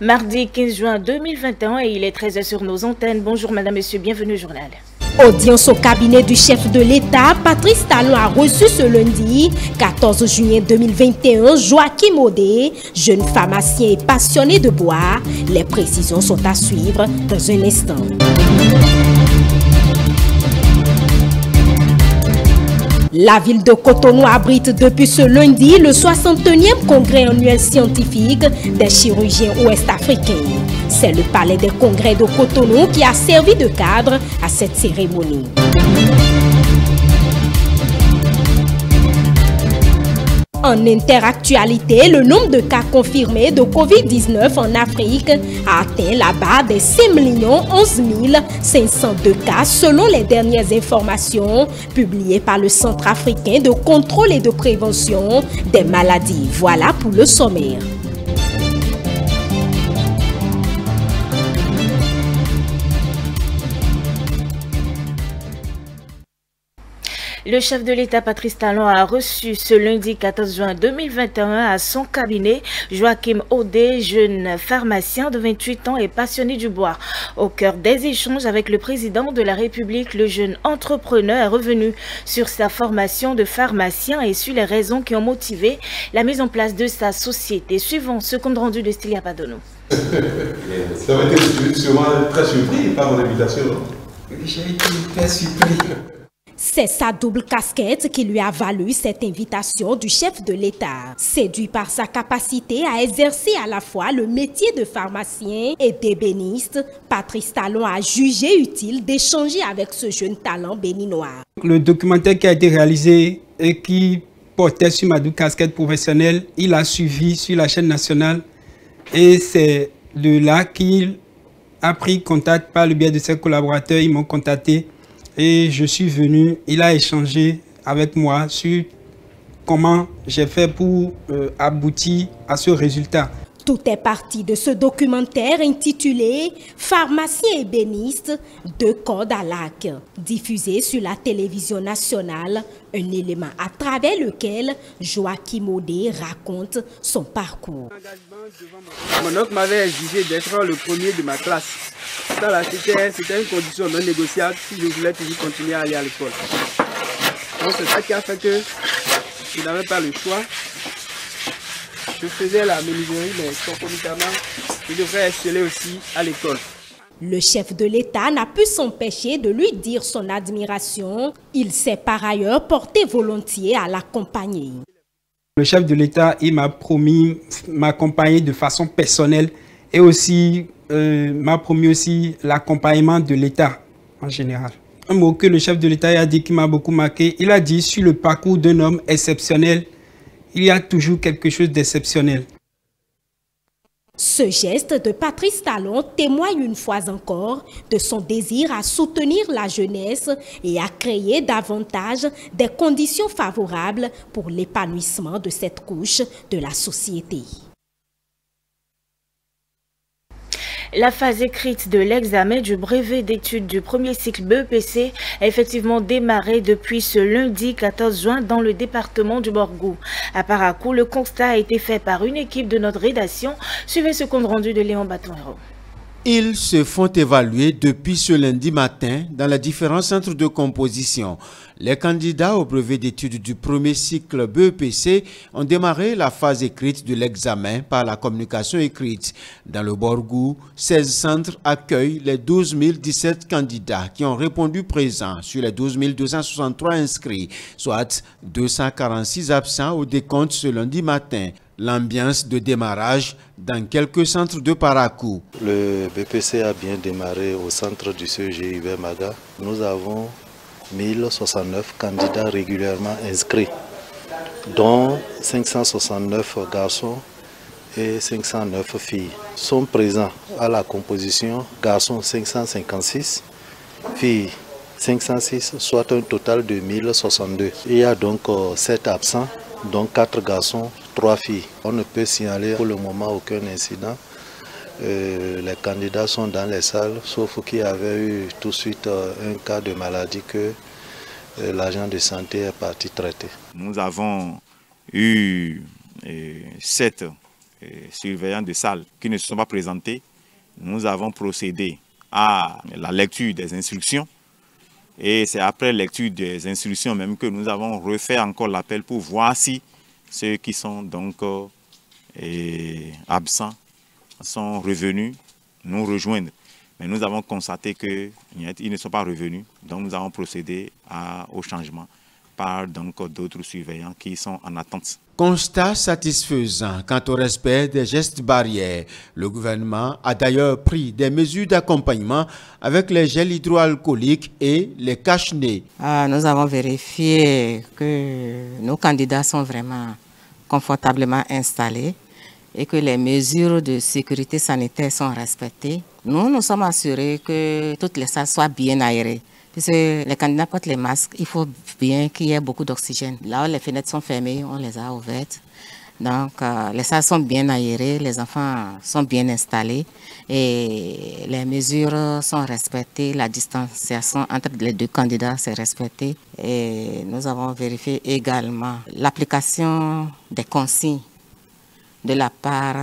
Mardi 15 juin 2021 et il est 13h sur nos antennes. Bonjour madame, monsieur, bienvenue au journal. Audience au cabinet du chef de l'État, Patrice Talon a reçu ce lundi, 14 juillet 2021, Joachim Odé, jeune pharmacien et passionné de bois. Les précisions sont à suivre dans un instant. La ville de Cotonou abrite depuis ce lundi le 61e congrès annuel scientifique des chirurgiens ouest-africains. C'est le palais des congrès de Cotonou qui a servi de cadre à cette cérémonie. En interactualité, le nombre de cas confirmés de Covid-19 en Afrique a atteint la barre des 5 11 502 cas selon les dernières informations publiées par le Centre africain de contrôle et de prévention des maladies. Voilà pour le sommaire. Le chef de l'État, Patrice Talon, a reçu ce lundi 14 juin 2021 à son cabinet Joachim Odé, jeune pharmacien de 28 ans et passionné du bois. Au cœur des échanges avec le président de la République, le jeune entrepreneur est revenu sur sa formation de pharmacien et sur les raisons qui ont motivé la mise en place de sa société. Suivant ce compte rendu de Stylia Padono. Ça m'a été sûrement très surpris par mon invitation. J'ai été très surpris. C'est sa double casquette qui lui a valu cette invitation du chef de l'État. Séduit par sa capacité à exercer à la fois le métier de pharmacien et d'ébéniste, Patrice Talon a jugé utile d'échanger avec ce jeune talent béninois. Le documentaire qui a été réalisé et qui portait sur ma double casquette professionnelle, il a suivi sur la chaîne nationale et c'est de là qu'il a pris contact par le biais de ses collaborateurs. Ils m'ont contacté. Et je suis venu, il a échangé avec moi sur comment j'ai fait pour aboutir à ce résultat. Tout est parti de ce documentaire intitulé « Pharmacien ébéniste, de corde à lac », diffusé sur la télévision nationale, un élément à travers lequel Joachim Odé raconte son parcours. Mon oncle m'avait exigé d'être le premier de ma classe. C'était une condition non négociable si je voulais toujours continuer à aller à l'école. Donc c'est ça qui a fait que je n'avais pas le choix. Je faisais la menuiserie, mais concomitamment, je devrais exceller aussi à l'école. Le chef de l'État n'a pu s'empêcher de lui dire son admiration. Il s'est par ailleurs porté volontiers à l'accompagner. Le chef de l'État, il m'a promis m'accompagner de façon personnelle et aussi m'a promis aussi l'accompagnement de l'État en général. Un mot que le chef de l'État a dit qui m'a beaucoup marqué, il a dit sur le parcours d'un homme exceptionnel, il y a toujours quelque chose d'exceptionnel. Ce geste de Patrice Talon témoigne une fois encore de son désir à soutenir la jeunesse et à créer davantage des conditions favorables pour l'épanouissement de cette couche de la société. La phase écrite de l'examen du brevet d'études du premier cycle BEPC a effectivement démarré depuis ce lundi 14 juin dans le département du Borgou. À Parakou, le constat a été fait par une équipe de notre rédaction. Suivez ce compte rendu de Léon Batonero. Ils se font évaluer depuis ce lundi matin dans les différents centres de composition. Les candidats au brevet d'études du premier cycle BEPC ont démarré la phase écrite de l'examen par la communication écrite. Dans le Borgou, 16 centres accueillent les 12 017 candidats qui ont répondu présents sur les 12 263 inscrits, soit 246 absents au décompte ce lundi matin. L'ambiance de démarrage dans quelques centres de Parakou. Le BPC a bien démarré au centre du CEG Maga. Nous avons 1069 candidats régulièrement inscrits, dont 569 garçons et 509 filles. Sont présents à la composition garçons 556, filles 506, soit un total de 1062. Il y a donc 7 absents, dont 4 garçons, 3 filles. On ne peut signaler pour le moment aucun incident. Les candidats sont dans les salles, sauf qu'il y avait eu tout de suite un cas de maladie que l'agent de santé est parti traiter. Nous avons eu 7 surveillants de salle qui ne se sont pas présentés, nous avons procédé à la lecture des instructions. Et c'est après lecture des instructions même que nous avons refait encore l'appel pour voir si ceux qui sont donc absents sont revenus nous rejoindre. Mais nous avons constaté qu'ils ne sont pas revenus, donc nous avons procédé au changement par d'autres surveillants qui sont en attente. Constat satisfaisant quant au respect des gestes barrières. Le gouvernement a d'ailleurs pris des mesures d'accompagnement avec les gels hydroalcooliques et les cache-nez. Nous avons vérifié que nos candidats sont vraiment confortablement installés et que les mesures de sécurité sanitaire sont respectées. Nous nous sommes assurés que toutes les salles soient bien aérées. Puisque les candidats portent les masques, il faut bien qu'il y ait beaucoup d'oxygène. Là où les fenêtres sont fermées, on les a ouvertes. Donc les salles sont bien aérées, les enfants sont bien installés et les mesures sont respectées, la distanciation entre les deux candidats s'est respectée. Et nous avons vérifié également l'application des consignes de la part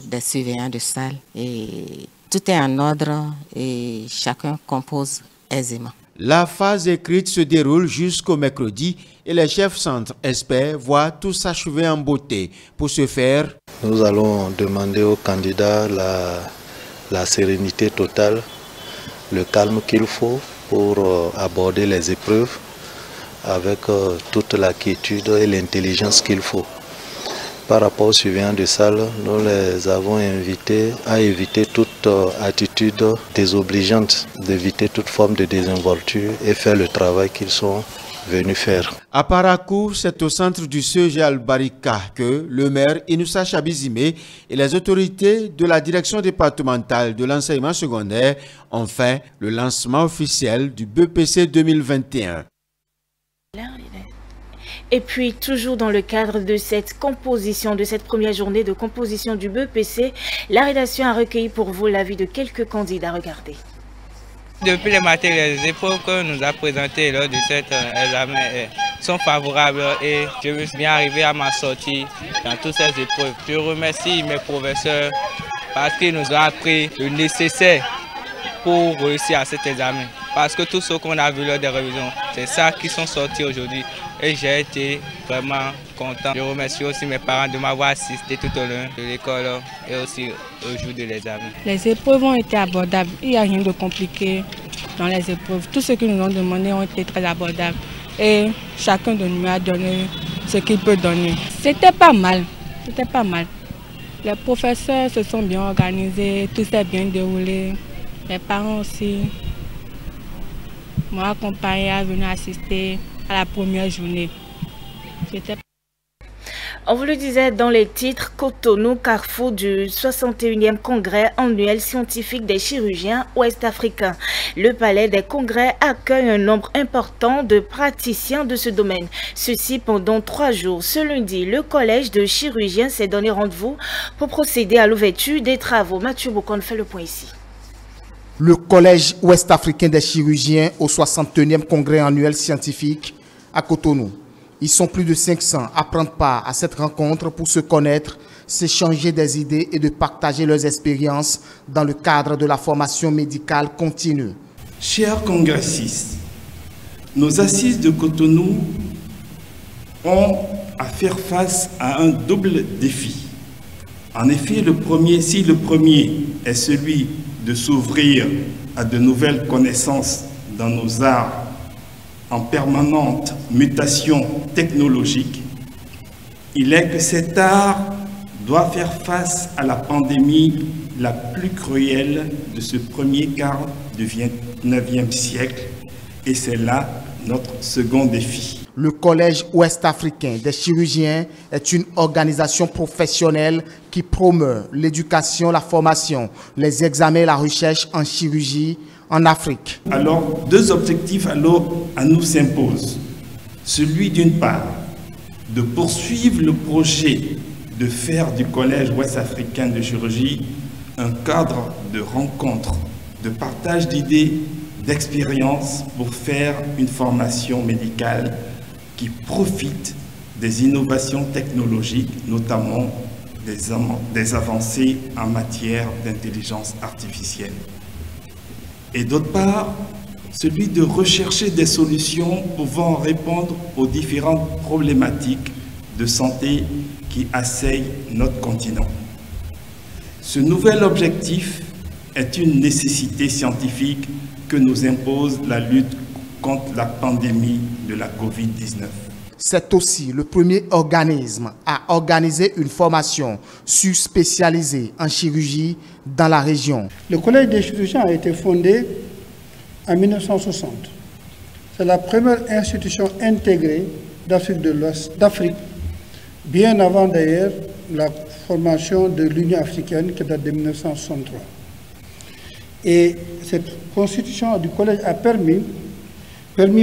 des surveillants de salle. Et tout est en ordre et chacun compose aisément. La phase écrite se déroule jusqu'au mercredi et les chefs centres espèrent voir tout s'achever en beauté. Pour ce faire, nous allons demander aux candidats la sérénité totale, le calme qu'il faut pour aborder les épreuves avec toute la quiétude et l'intelligence qu'il faut. Par rapport aux surveillants de salle, nous les avons invités à éviter toute attitude désobligeante, d'éviter toute forme de désinvolture et faire le travail qu'ils sont venus faire. À Parakou, c'est au centre du CEG Al-Barika que le maire Inoussa Chabizime et les autorités de la direction départementale de l'enseignement secondaire ont fait le lancement officiel du BEPC 2021. Et puis, toujours dans le cadre de cette composition, de cette première journée de composition du BEPC, la rédaction a recueilli pour vous l'avis de quelques candidats. Regardez. Depuis les matières, les épreuves que nous a présentées lors de cet examen sont favorables et je me suis bien arrivé à ma sortie dans toutes ces épreuves. Je remercie mes professeurs parce qu'ils nous ont appris le nécessaire pour réussir à cet examen. Parce que tout ce qu'on a vu lors des révisions, c'est ça qui sont sortis aujourd'hui. Et j'ai été vraiment content. Je remercie aussi mes parents de m'avoir assisté tout au long de l'école et aussi au jour de l'examen. Les épreuves ont été abordables. Il n'y a rien de compliqué dans les épreuves. Tout ce qu'ils nous ont demandé ont été très abordables. Et chacun de nous a donné ce qu'il peut donner. C'était pas mal. C'était pas mal. Les professeurs se sont bien organisés, tout s'est bien déroulé. Les parents aussi m'ont accompagné à venir assister à la première journée. On vous le disait dans les titres, Cotonou, carrefour du 61e congrès annuel scientifique des chirurgiens ouest-africains. Le palais des congrès accueille un nombre important de praticiens de ce domaine. Ceci pendant 3 jours. Ce lundi, le collège de chirurgiens s'est donné rendez-vous pour procéder à l'ouverture des travaux. Mathieu Bocon fait le point ici. Le Collège ouest-africain des chirurgiens au 61e congrès annuel scientifique à Cotonou. Ils sont plus de 500 à prendre part à cette rencontre pour se connaître, s'échanger des idées et de partager leurs expériences dans le cadre de la formation médicale continue. Chers congressistes, nos assises de Cotonou ont à faire face à un double défi. En effet, le premier est celui de s'ouvrir à de nouvelles connaissances dans nos arts en permanente mutation technologique, il est que cet art doit faire face à la pandémie la plus cruelle de ce premier quart du XXIe siècle, et c'est là notre second défi. Le Collège ouest-africain des chirurgiens est une organisation professionnelle qui promeut l'éducation, la formation, les examens et la recherche en chirurgie en Afrique. Alors, 2 objectifs à nous s'imposent. Celui d'une part, de poursuivre le projet de faire du Collège ouest-africain de chirurgie un cadre de rencontres, de partage d'idées, d'expériences pour faire une formation médicale qui profite des innovations technologiques, notamment des avancées en matière d'intelligence artificielle. Et d'autre part, celui de rechercher des solutions pouvant répondre aux différentes problématiques de santé qui assaillent notre continent. Ce nouvel objectif est une nécessité scientifique que nous impose la lutte contre la pandémie de la Covid-19. C'est aussi le premier organisme à organiser une formation spécialisée en chirurgie dans la région. Le Collège des chirurgiens a été fondé en 1960. C'est la première institution intégrée d'Afrique de l'Ouest, bien avant d'ailleurs la formation de l'Union africaine qui date de 1963. Et cette constitution du collège a permis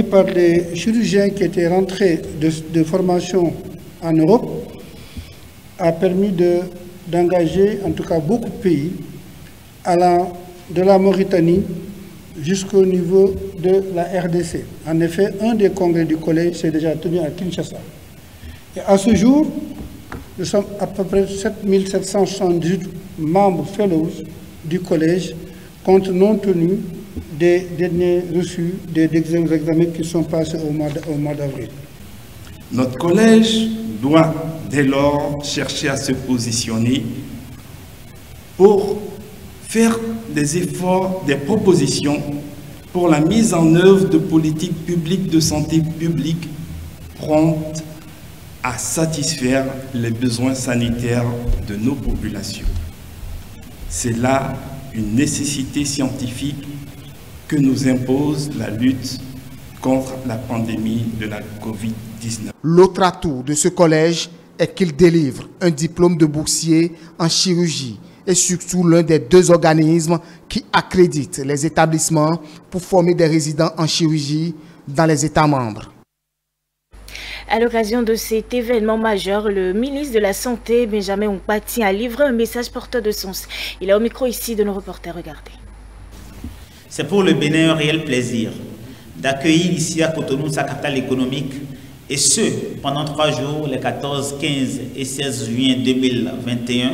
par les chirurgiens qui étaient rentrés de formation en Europe, a permis d'engager en tout cas beaucoup de pays, de la Mauritanie jusqu'au niveau de la RDC. En effet, un des congrès du collège s'est déjà tenu à Kinshasa. Et à ce jour, nous sommes à peu près 7778 membres fellows du collège, compte non tenu des derniers reçus des examens qui sont passés au mois d'avril. Notre collège doit dès lors chercher à se positionner pour faire des efforts, des propositions pour la mise en œuvre de politiques publiques de santé publique promptes à satisfaire les besoins sanitaires de nos populations. C'est là une nécessité scientifique que nous impose la lutte contre la pandémie de la Covid-19. L'autre atout de ce collège est qu'il délivre un diplôme de boursier en chirurgie et surtout l'un des deux organismes qui accréditent les établissements pour former des résidents en chirurgie dans les États membres. À l'occasion de cet événement majeur, le ministre de la Santé, Benjamin Nkpati, a livré un message porteur de sens. Il est au micro ici de nos reporters. Regardez. C'est pour le Bénin un réel plaisir d'accueillir ici à Cotonou, sa capitale économique, et ce, pendant 3 jours, les 14, 15 et 16 juin 2021,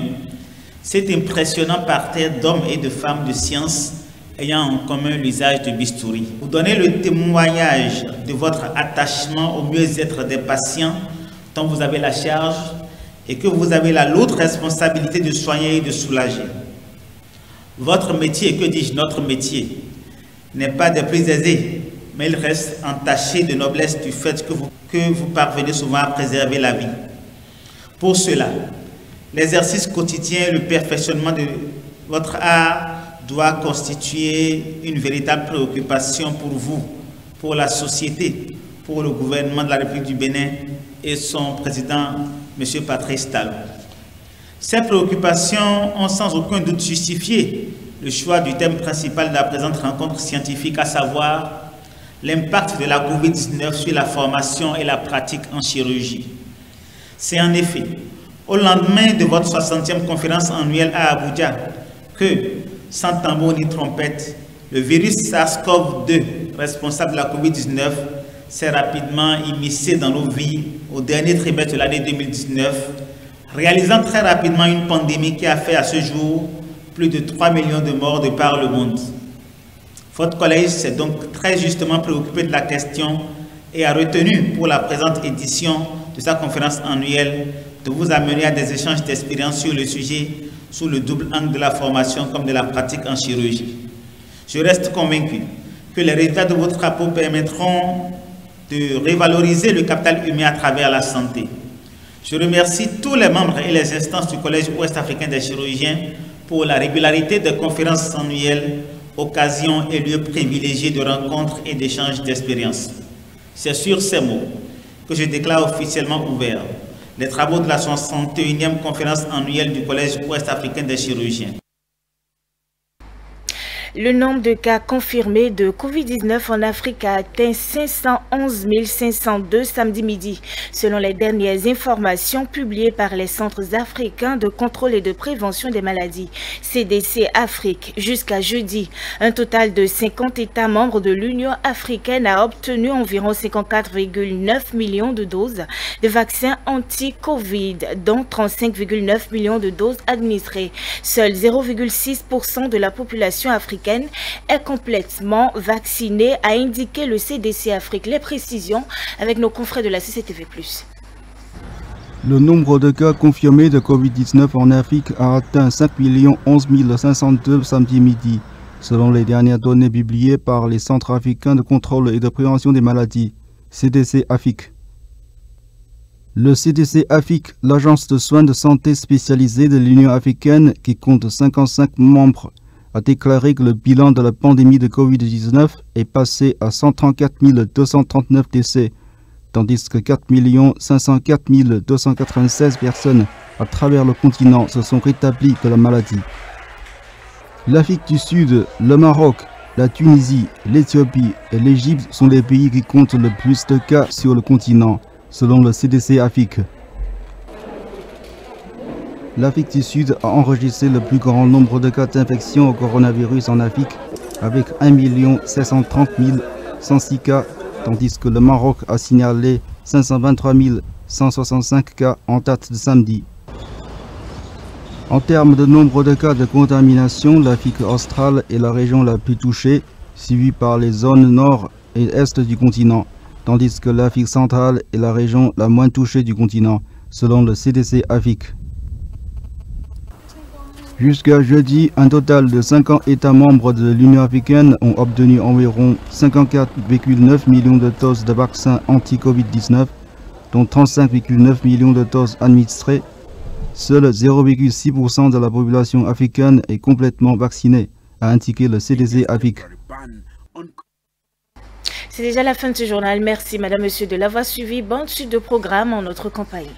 cet impressionnant parterre d'hommes et de femmes de science ayant en commun l'usage de bistouri. Vous donnez le témoignage de votre attachement au mieux-être des patients dont vous avez la charge et que vous avez la lourde responsabilité de soigner et de soulager. Votre métier, que dis-je, notre métier, n'est pas des plus aisés, mais il reste entaché de noblesse du fait que vous parvenez souvent à préserver la vie. Pour cela, l'exercice quotidien et le perfectionnement de votre art doit constituer une véritable préoccupation pour vous, pour la société, pour le gouvernement de la République du Bénin et son président, M. Patrice Talon. Ces préoccupations ont sans aucun doute justifié le choix du thème principal de la présente rencontre scientifique, à savoir l'impact de la COVID-19 sur la formation et la pratique en chirurgie. C'est en effet au lendemain de votre 60e conférence annuelle à Abuja que, sans tambour ni trompette, le virus SARS-CoV-2, responsable de la COVID-19, s'est rapidement immiscé dans nos vies au dernier trimestre de l'année 2019, réalisant très rapidement une pandémie qui a fait à ce jour plus de 3 millions de morts de par le monde. Votre collège s'est donc très justement préoccupé de la question et a retenu pour la présente édition de sa conférence annuelle de vous amener à des échanges d'expériences sur le sujet sous le double angle de la formation comme de la pratique en chirurgie. Je reste convaincu que les résultats de votre rapport permettront de revaloriser le capital humain à travers la santé. Je remercie tous les membres et les instances du Collège ouest-africain des chirurgiens pour la régularité des conférences annuelles, occasions et lieux privilégiés de rencontres et d'échanges d'expériences. C'est sur ces mots que je déclare officiellement ouvert les travaux de la 61e conférence annuelle du Collège ouest-africain des chirurgiens. Le nombre de cas confirmés de Covid-19 en Afrique a atteint 511 502 samedi midi, selon les dernières informations publiées par les Centres africains de contrôle et de prévention des maladies, CDC Afrique. Jusqu'à jeudi, un total de 50 États membres de l'Union africaine a obtenu environ 54,9 millions de doses de vaccins anti-Covid, dont 35,9 millions de doses administrées. Seuls 0,6% de la population africaine est complètement vaccinée, a indiqué le CDC Afrique. Les précisions avec nos confrères de la CCTV+. Le nombre de cas confirmés de Covid-19 en Afrique a atteint 5 11 502 samedi midi, selon les dernières données publiées par les Centres africains de contrôle et de prévention des maladies, CDC Afrique. Le CDC Afrique, l'agence de soins de santé spécialisée de l'Union africaine qui compte 55 membres, a déclaré que le bilan de la pandémie de Covid-19 est passé à 134 239 décès, tandis que 4 504 296 personnes à travers le continent se sont rétablies de la maladie. L'Afrique du Sud, le Maroc, la Tunisie, l'Éthiopie et l'Égypte sont les pays qui comptent le plus de cas sur le continent, selon le CDC Afrique. L'Afrique du Sud a enregistré le plus grand nombre de cas d'infection au coronavirus en Afrique, avec 1 730 106 cas, tandis que le Maroc a signalé 523 165 cas en date de samedi. En termes de nombre de cas de contamination, l'Afrique australe est la région la plus touchée, suivie par les zones nord et est du continent, tandis que l'Afrique centrale est la région la moins touchée du continent, selon le CDC Afrique. Jusqu'à jeudi, un total de 50 États membres de l'Union africaine ont obtenu environ 54,9 millions de doses de vaccins anti-Covid-19, dont 35,9 millions de doses administrées. Seul 0,6% de la population africaine est complètement vaccinée, a indiqué le CDC Afrique. C'est déjà la fin de ce journal. Merci, madame, monsieur, de l'avoir suivi. Bonne suite de programme en notre compagnie.